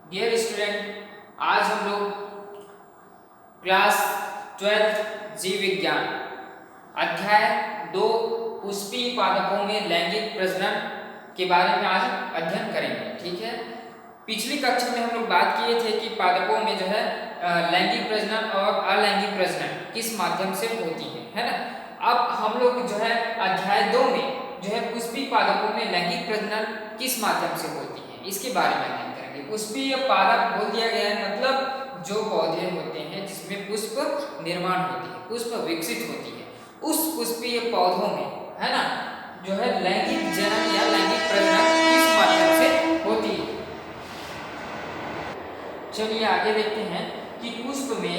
Dear student, आज हम लोग क्लास 12 जीव विज्ञान अध्याय 2 पुष्पीय पादपों में लैंगिक प्रजनन के बारे में आज अध्ययन करेंगे। ठीक है, पिछली कक्षा में हम लोग बात किए थे कि पादपों में जो है लैंगिक प्रजनन और अलैंगिक प्रजनन किस माध्यम से होती है ना। अब हम लोग जो है अध्याय 2 में जो है पुष्पीय पादपों में लैंगिक प्रजनन किस माध्यम से होती है इसके बारे में अध्ययन करेंगे। पुष्पीय पादप बोल दिया गया है मतलब जो पौधे होते हैं जिसमें पुष्प निर्माण होती है, पुष्प विकसित होती है, उस पुष्पीय पौधों में है ना जो है लैंगिक जनन या लैंगिक प्रजनन किस माध्यम से होती है। चलिए आगे देखते हैं कि पुष्प में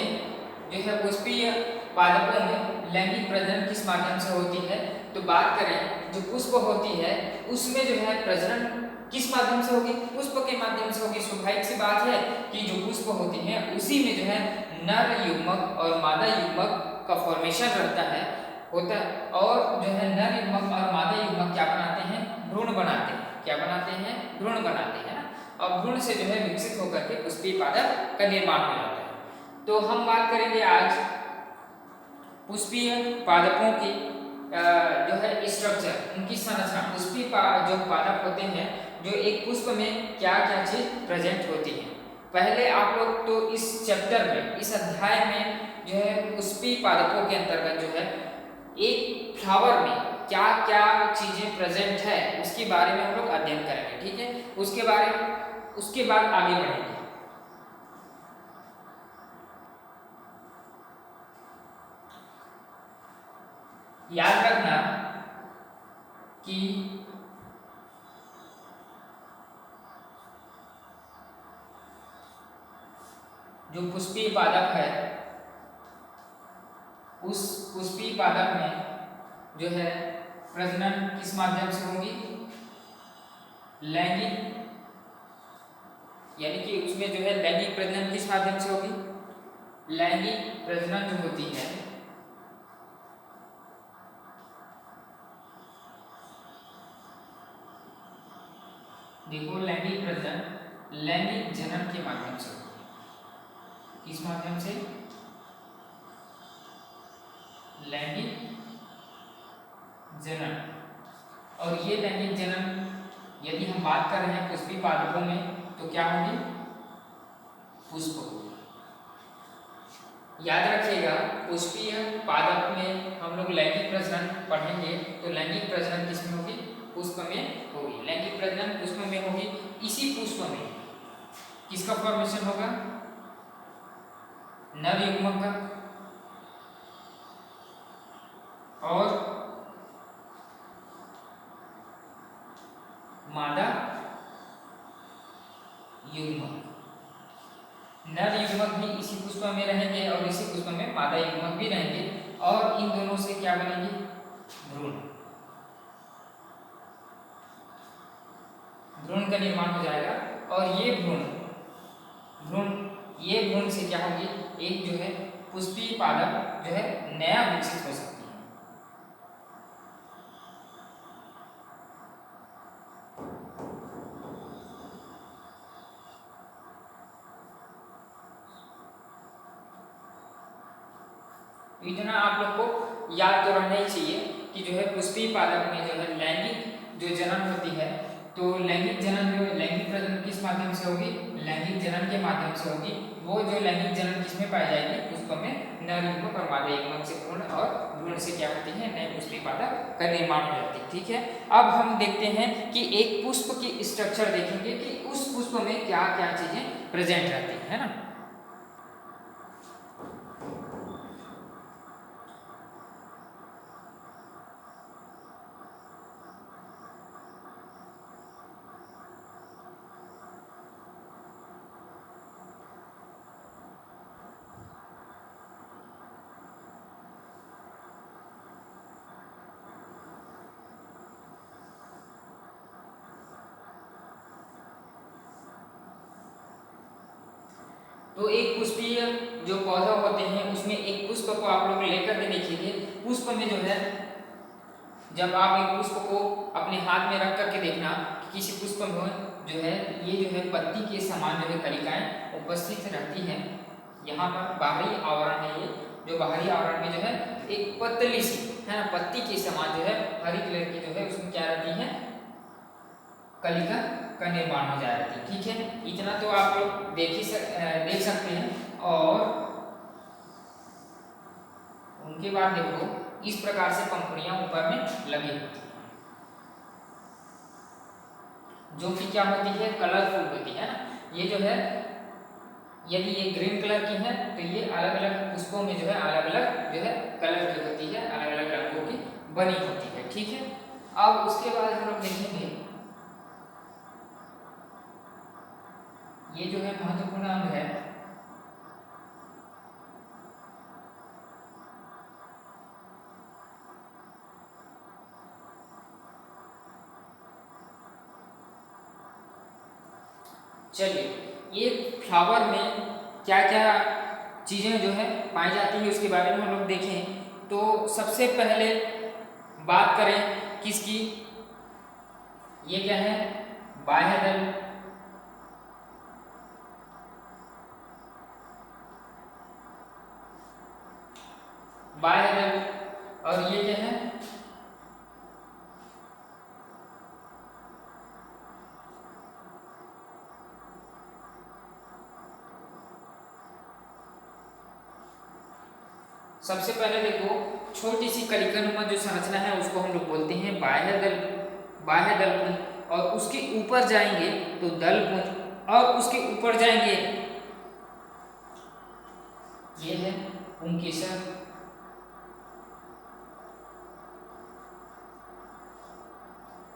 जो है पुष्पीय पादपों में लैंगिक प्रजनन किस माध्यम से होती है। तो बात करें जो पुष्प होती है उसमें जो है प्रजनन किस माध्यम से होगी, पुष्प के माध्यम से होगी। स्वाभाविक सी बात है कि जो पुष्प होती हैं उसी में जो है नर युग्मक और मादा युग्मक का फॉर्मेशन रहता है होता है, और जो है नर युग्मक और मादा युग्मक क्या बनाते हैं, भ्रूण बनाते हैं। क्या बनाते हैं, भ्रूण बनाते हैं ना, और भ्रूण से जो है विकसित होकर के पुष्पीय पादप का निर्माण हो जाता है। तो हम बात करेंगे आज पुष्पीय पादपों की जो है स्ट्रक्चर, उनकी संरचना। पुष्पीय जो पादप होते हैं जो एक पुष्प में क्या क्या चीज प्रेजेंट होती है। पहले आप लोग तो इस चैप्टर में, इस अध्याय में जो है पुष्पीय पादपों के अंतर्गत जो है एक फ्लावर में क्या क्या चीजें प्रेजेंट है उसके बारे में हम लोग अध्ययन करेंगे। ठीक है, उसके बाद आगे बढ़ेंगे। याद रखना कि जो पुष्पीय पादप है उस पुष्पीय पादप में जो है प्रजनन किस माध्यम से होगी, लैंगिक, यानी कि उसमें जो है लैंगिक प्रजनन किस माध्यम से होगी, लैंगिक प्रजनन जो होती है देखो लैंगिक प्रजनन लैंगिक जनन के माध्यम से होती है। किस माध्यम से, लैंगिक जनन। और ये लैंगिक जनन यदि हम बात कर रहे हैं पुष्पीय पादपों में तो क्या होगी, पुष्प होगी। याद रखिएगा पुष्पीय पादप में हम लोग लैंगिक प्रजनन पढ़ेंगे तो लैंगिक प्रजनन किसमें होगी, पुष्प में होगी। लैंगिक प्रजनन पुष्प में होगी। इसी पुष्प में किसका फॉर्मेशन होगा, नर युग्मक का और मादा युग्मक। नर युग्मक भी इसी पुष्प में रहेंगे और इसी पुष्प में मादा युग्मक भी रहेंगे, और इन दोनों से क्या बनेगी, भ्रूण। भ्रूण का निर्माण हो जाएगा और ये भ्रूण से क्या होगी, एक जो है पुष्पीय पादप जो है नया विकसित हो सकती है। इतना आप लोग को याद तो रहना ही चाहिए कि जो है पुष्पीय पादप में जो है लैंगिक जो जनन होती है, तो लैंगिक जनन जो लैंगिक प्रजनन किस माध्यम से होगी, लैंगिक जनन के माध्यम से होगी। वो जो लैंगिक जनन किसमें पाई जाएगी, पुष्प में नर युग्मक और मादा युग्मक से भ्रूण, और भ्रूण से क्या होती है, नए पुष्पीय पादप का निर्माण हो जाती है। ठीक है, अब हम देखते हैं कि एक पुष्प की स्ट्रक्चर देखेंगे कि उस पुष्प में क्या क्या चीजें प्रेजेंट रहती है ना। तो एक पुष्पीय जो पौधा होते हैं उसमें एक पुष्प को आप लोग लेकर के देखिए। पुष्प में जो है जब आप एक पुष्प को अपने हाथ में रख करके देखना किसी पुष्प में जो है ये जो है पत्ती के समान जो है कलिकाएं उपस्थित रहती हैं। यहाँ पर बाहरी आवरण है, ये जो बाहरी आवरण में जो है एक पतली सी है ना पत्ती के समान जो है हरी कलर की जो है उसमें क्या रहती है कलिका का निर्माण हो जाती है। ठीक है, इतना तो आप लोग देख सकते हैं। और उनके बाद देखो इस प्रकार से पंखुड़ियां ऊपर में लगी होती हैं, जो कि क्या होती है कलरफुल होती है ना। ये जो है यदि ये ग्रीन कलर की है तो ये अलग अलग पुष्पों में जो है अलग अलग जो है कलर की होती है, अलग अलग रंगों की बनी होती है। ठीक है, अब उसके बाद हम लोग देखेंगे ये जो है महत्वपूर्ण अंग है चलिए ये फ्लावर में क्या क्या चीज़ें जो है पाई जाती है उसके बारे में हम लोग देखें। तो सबसे पहले बात करें किसकी, ये क्या है बाह्य दल, बाह्य दल। और ये क्या है सबसे पहले देखो छोटी सी कलिकानुमा जो संरचना है उसको हम लोग बोलते हैं बाह्य दल, बाह्य दलपुंज। और उसके ऊपर जाएंगे तो दलपुंज, और उसके ऊपर जाएंगे ये है पुंकेसर,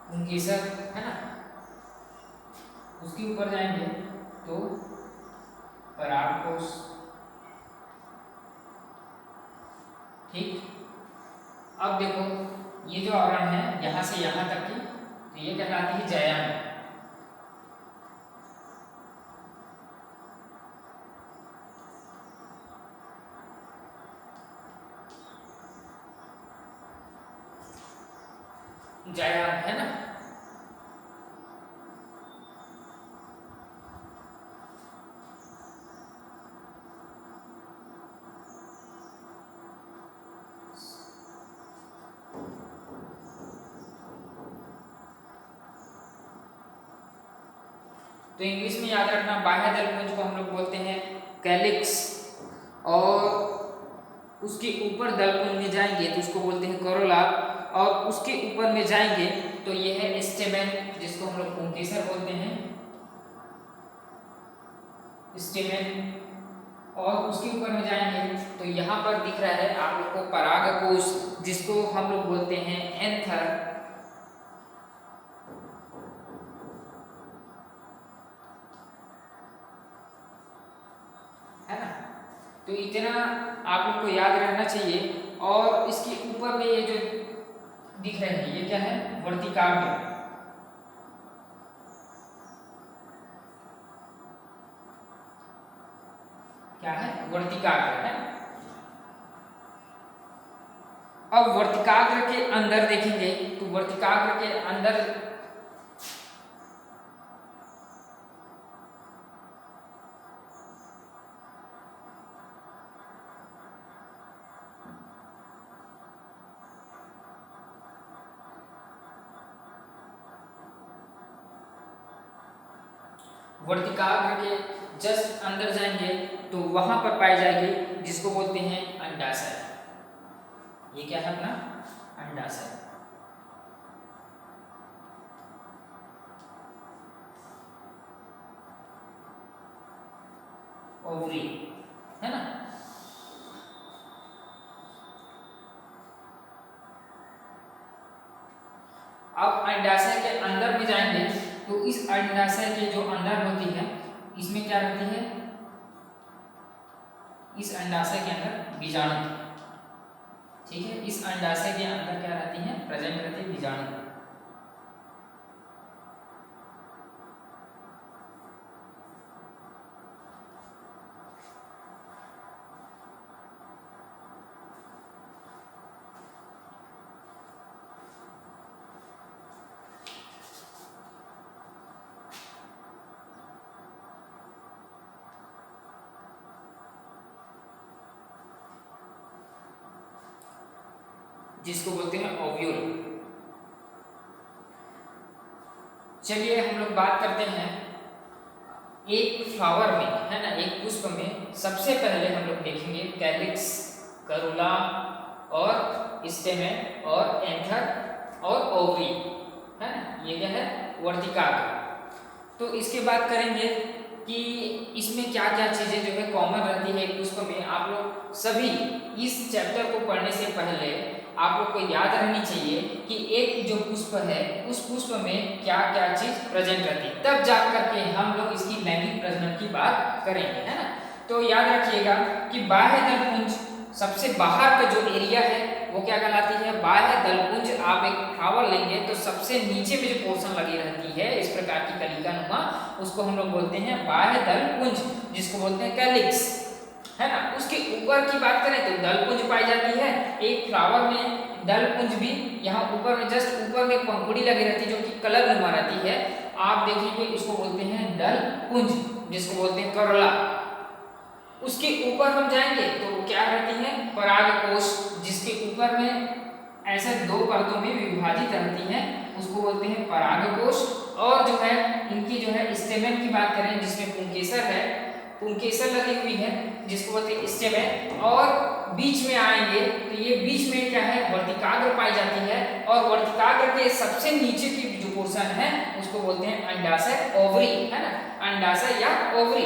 पुंकेसर है ना। उसके ऊपर जाएंगे तो परागकोश। ठीक, अब देखो ये जो आवरण है यहाँ से यहाँ तक की तो ये कहलाती है जायान। जायान है ना। तो इंग्लिश में याद रखना बाह्य दलपुंज को हम लोग बोलते हैं कैलिक्स, और उसके ऊपर दलपुंज में जाएंगे तो उसको बोलते हैं कोरोला, और उसके ऊपर में जाएंगे तो ये है स्टेमेन जिसको हम लोग पुंकेसर बोलते हैं, स्टेमेन। और उसके ऊपर में जाएंगे तो यहाँ पर दिख रहा है आप लोग को परागकोश जिसको हम लोग बोलते हैं एंथर, है ना। तो इतना आप लोग को याद रहना चाहिए। और इसके ऊपर में ये जो दिख रहे हैं ये क्या है वर्तिकाग्र, क्या है वर्तिकाग्र है। अब वर्तिकाग्र के अंदर देखेंगे तो वर्तिकाग्र के अंदर वर्तिकाग्र के जस्ट अंदर जाएंगे तो वहां पर पाई जाएगी जिसको बोलते हैं अंडाशय। ये क्या है अपना अंडाशय। ओवरी है ना। अब अंडाशय के अंदर में जाएंगे तो इस अंडाशय के जो अंदर होती है इसमें क्या रहती है, इस अंडाशय के अंदर बीजाणु। ठीक है, इस अंडाशय के अंदर क्या रहती है प्रेजेंट रहती है बीजाणु। जिसको बोलते हैं ओव्यूल। चलिए हम लोग बात करते हैं एक फ्लावर में, है ना, एक पुष्प में सबसे पहले हम लोग देखेंगे कैलिक्स, करोला और स्टेमेन और एंथर और ओवरी, है ना, ये क्या है, वर्तिकाग्र। तो इसके बाद करेंगे कि इसमें क्या क्या चीज़ें जो है कॉमन रहती है एक पुष्प में। आप लोग सभी इस चैप्टर को पढ़ने से पहले आप लोग को याद रहनी चाहिए कि एक जो पुष्प है उस पुष्प में क्या क्या चीज प्रेजेंट रहती है, तब जा करके हम लोग इसकी लैंगिक प्रजनन की बात करेंगे, है ना। तो याद रखिएगा कि बाह्य दलपुंज, सबसे बाहर का जो एरिया है वो क्या कहलाती है, बाह्य दलपुंज। आप एक फ्लावर लेंगे तो सबसे नीचे में जो पोर्शन लगी रहती है इस प्रकार की कलिका नुमा, उसको हम लोग बोलते हैं बाह्य दलपुंज, जिसको बोलते हैं कैलिक्स, है ना। उसके ऊपर की बात करें तो दलपुंज पाई जाती है। एक फ्लावर में दलपुंज भी यहाँ ऊपर में, जस्ट ऊपर में पंखुड़ी लगी रहती है जो कि कलर नुमा रहती है, आप देखेंगे इसको बोलते हैं दलपुंज, जिसको बोलते हैं करोला। उसके ऊपर हम जाएंगे तो क्या रहती है, परागकोश, जिसके ऊपर में ऐसे दो परतों में विभाजित रहती है, उसको बोलते हैं परागकोश। और जो है इनकी जो है स्टेमेन की बात करें जिसमें पुंकेसर है, पुंकेसर लगी हुई है जिसको बोलते हैं स्टेमेन। और बीच में आएंगे तो ये बीच में क्या है, वर्तिकाग्र पाई जाती है। और वर्तिकाग्र के सबसे नीचे की जो पोर्शन है उसको बोलते हैं अंडाशय, ओवरी, है ना, अंडाशय या ओवरी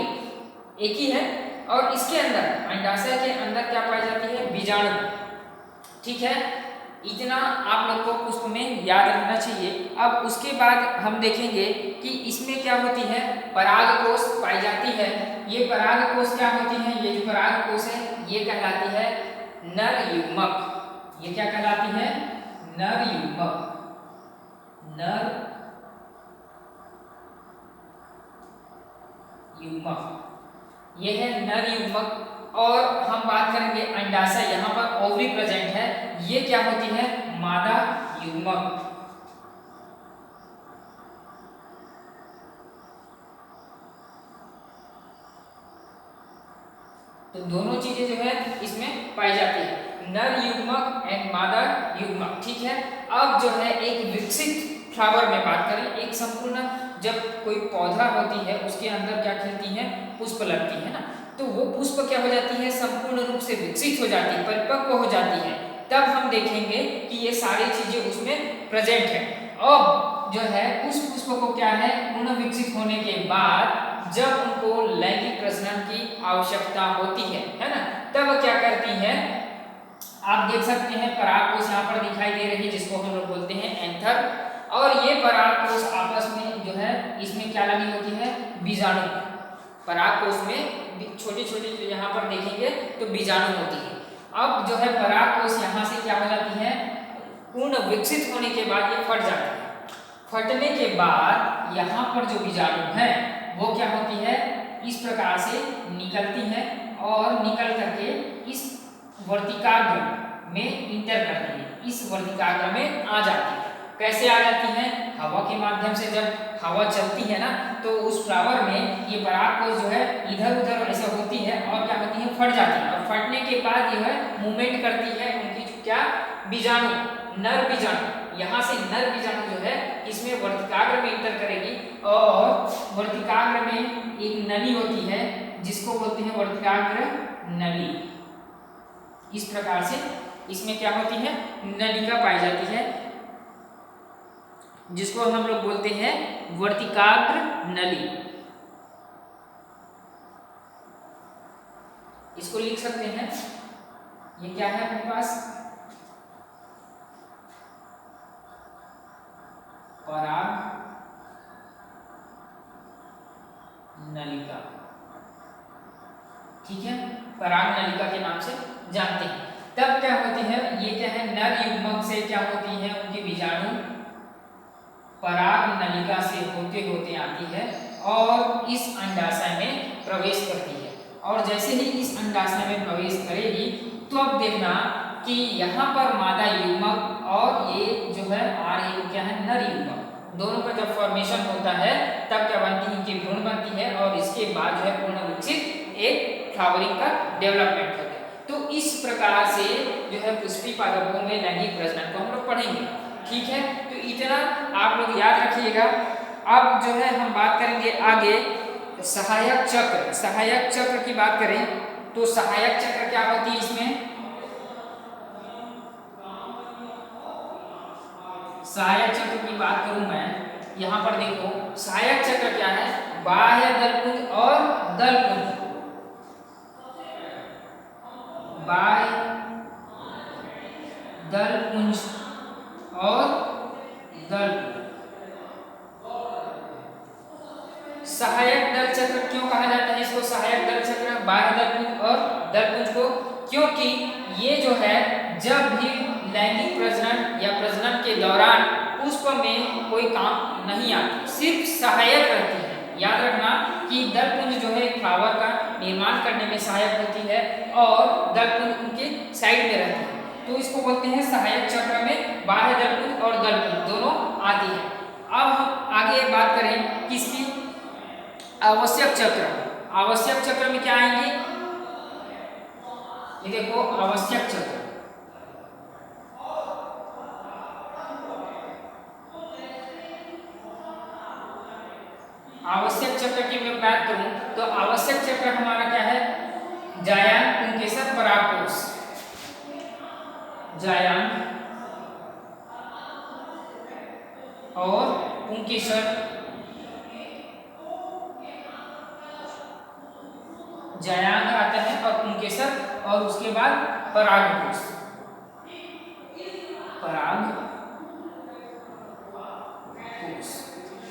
एक ही है। और इसके अंदर अंडाशय के अंदर क्या पाई जाती है, बीजाणु। ठीक है, इतना आप लोग को पुष्प में याद रखना चाहिए। अब उसके बाद हम देखेंगे कि इसमें क्या होती है, परागकोश पाई जाती है। ये परागकोश क्या होती है, ये जो परागकोश है ये कहलाती है नर युग्मक। ये क्या कहलाती है, नर युग्मक, नर युग्मक, ये है नर युग्मक। और हम बात करेंगे अंडाशय, यहाँ पर ओवरी प्रेजेंट है, ये क्या होती है, मादा युग्मक। तो दोनों चीजें जो है इसमें पाई जाती है, नर युग्मक एंड मादा युग्मक। ठीक है, अब जो है एक विकसित फ्लावर में बात करें, एक संपूर्ण जब कोई पौधा होती है उसके अंदर क्या खिलती है, पुष्प लगती है ना, तो वो पुष्प क्या हो जाती है, संपूर्ण रूप से विकसित हो जाती है, परिपक्व हो जाती है। तब हम देखेंगे कि ये सारी चीजें उसमें प्रेजेंट है। अब जो है उस पुष्प को क्या है, पूर्ण विकसित होने के बाद जब उनको लैंगिक प्रजनन की आवश्यकता होती है ना, तब क्या करती है, आप देख सकते हैं परागकोश यहाँ पर दिखाई दे रही है जिसको हम लोग बोलते हैं एंथर। और ये परागकोश आपस में जो है इसमें क्या लगी होती है, बीजाणु। परागकोश में छोटे छोटे यहाँ पर देखेंगे तो बीजाणु होती है। अब जो है परागकोश यहाँ से क्या हो जाती है, पूर्ण विकसित होने के बाद ये फट जाती है। फटने के बाद यहाँ पर जो बीजाणु है वो क्या होती है, इस प्रकार से निकलती है और निकल करके इस वर्तिकाग्र में इंटर करती है, इस वर्तिकाग्र में आ जाती है। कैसे आ जाती है, हवा के माध्यम से। जब हवा चलती है ना तो उस फ्लावर में ये परागकोश जो है इधर उधर ऐसे होती है और क्या होती है, फट जाती है। और फटने के बाद जो है मूवमेंट करती है उनकी क्या, बीजाणु, नर बीजाणु। यहाँ से नर बीजाणु जो है इसमें वर्तिकाग्र में इंटर करेगी और वर्तिकाग्र में एक नली होती है जिसको बोलते हैं वर्तिकाग्र नली। इस प्रकार से इसमें क्या होती है, नलिका पाई जाती है जिसको हम लोग बोलते हैं वर्तिकाग्र नली। इसको लिख सकते हैं, ये क्या है अपने पास, पराग नलिका। ठीक है, पराग नलिका के नाम से जानते हैं। तब क्या होती है, ये क्या है, नर युग्मक से क्या होती है, उनकी बीजाणु पराग नलिका से होते होते आती है और इस अंडाशय में प्रवेश करती है। और जैसे ही इस अंडाशय में प्रवेश करेगी तो अब देखना कि यहाँ पर मादा युग्मक और ये जो है आ रही वो क्या है, नर युग्मक। दोनों का जब फॉर्मेशन होता है तब क्या बनती है, इनकी भ्रूण बनती है और इसके बाद जो है पूर्ण विकसित एक फ्लावरिंग का डेवलपमेंट होता है। तो इस प्रकार से जो है पुष्पी पादपों में लैंगिक प्रजनन को हम लोग पढ़ेंगे। ठीक है, तो इतना आप लोग याद रखिएगा। अब जो है हम बात करेंगे आगे सहायक चक्र। सहायक चक्र की बात करें तो सहायक चक्र क्या होती है इसमें? सहायक चक्र की बात करूं मैं, यहां पर देखो सहायक चक्र क्या है? बाह्य दलपुंज और दलपुंज, बाह्य दलपुंज और दलपुंज। सहायक दल चक्र क्यों कहा जाता है इसको? सहायक दल चक्र बाह्य दलपुंज और दलपुंज को, क्योंकि ये जो है जब भी लैंगिक प्रजनन या प्रजनन के दौरान पुष्प में कोई काम नहीं आती, सिर्फ सहायक रहती है। याद रखना कि दलपुंज जो है फ्लावर का निर्माण करने में सहायक होती है और दलपुंज उनके साइड में रहती है, तो इसको बोलते हैं सहायक चक्र में बाह्य दलपुंज और दलपुंज दोनों आती है। अब हम आगे बात करें किसकी? आवश्यक चक्र। आवश्यक चक्र में क्या आएंगे? ये देखो आवश्यक चक्र। आवश्यक चक्र की मैं बात करूं तो आवश्यक चक्र हमारा क्या है? जायान, पुंकेसर, परागकोश। जायान और पुंकेसर, जायांग आता है और पुंकेसर, और उसके बाद परागकोश। परागकोश।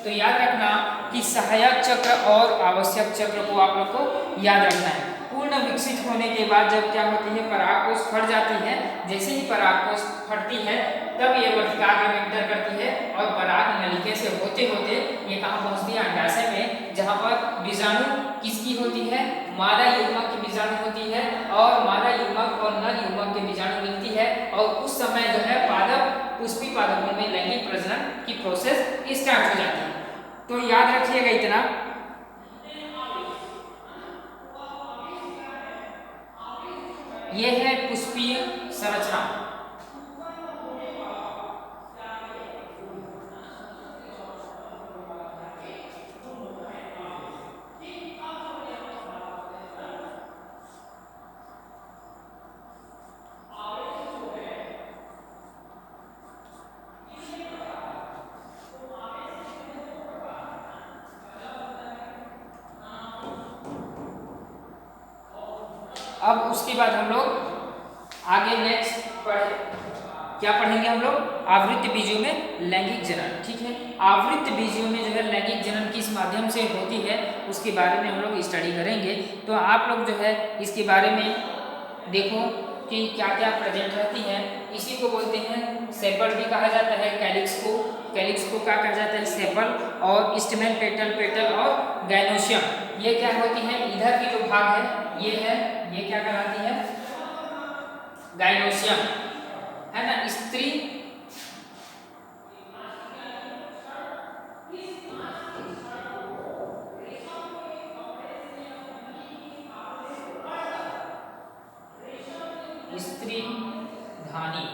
तो याद रखना कि सहायक चक्र और आवश्यक चक्र को आप लोग को याद रखना है। पूर्ण विकसित होने के बाद जब क्या होती है? परागकोश फट जाती है। जैसे ही परागकोश फटती है तब ये वर्तिकाग्र में इंटर करती है और पराग नलिके से होते होते ये कहाँ पहुँचती है? अंडाशय में, जहाँ पर बीजाणु किसकी होती है? मादा युग्मक की बीजाणु होती है और मादा युग्मक और नर युग्मक के बीजाणु मिलती है, और उस समय जो है पादप पुष्पी पादपों में लैंगिक प्रजनन की प्रोसेस स्टार्ट हो जाती है। तो याद रखिएगा इतना। यह है पुष्पीय संरचना। अब उसके बाद हम लोग आगे नेक्स्ट क्या पढ़ेंगे? हम लोग आवृत्त बीजों में लैंगिक जनन। ठीक है, आवृत्त बीजों में जो है लैंगिक जनन किस माध्यम से होती है उसके बारे में हम लोग स्टडी करेंगे। तो आप लोग जो है इसके बारे में देखो कि क्या क्या प्रेजेंट रहती है। इसी को बोलते हैं सेपल भी कहा जाता है, कैलिक्स को। कैलिक्स को क्या कहा जाता है? सेपल। और स्टेमेन, पेटल, पेटल और गाइनोशियम, ये क्या होती है? इधर की जो भाग है ये है, ये क्या कहलाती है? गाइनोशियम, है ना? स्त्री स्त्री धानी,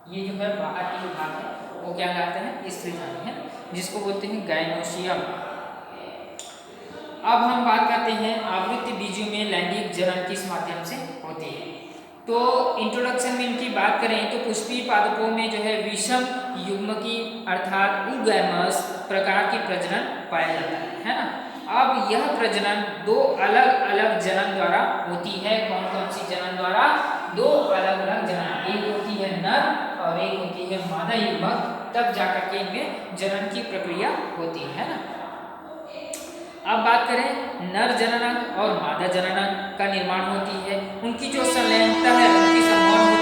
ये जो है बाहर की जो भाग है वो क्या कहते हैं? स्त्री धानी है, जिसको बोलते हैं गाइनोशियम। अब हम बात करते हैं आवृत्त बीजों में लैंगिक जनन किस माध्यम से होती है। तो इंट्रोडक्शन में इनकी बात करें तो पुष्पीय पादपों में जो है विषम युग्मकी अर्थात यूगैमस प्रकार की प्रजनन पाया जाता है ना। अब यह प्रजनन दो अलग अलग जनन द्वारा होती है। कौन कौन सी जनन द्वारा? दो अलग अलग जनन, एक होती है नर और एक होती है मादा युग्मक, तब जाकर के इनमें जनन की प्रक्रिया होती है ना। अब बात करें नर जननांग और मादा जननांग का निर्माण होती है। उनकी जो संलयनता है, उनकी संभव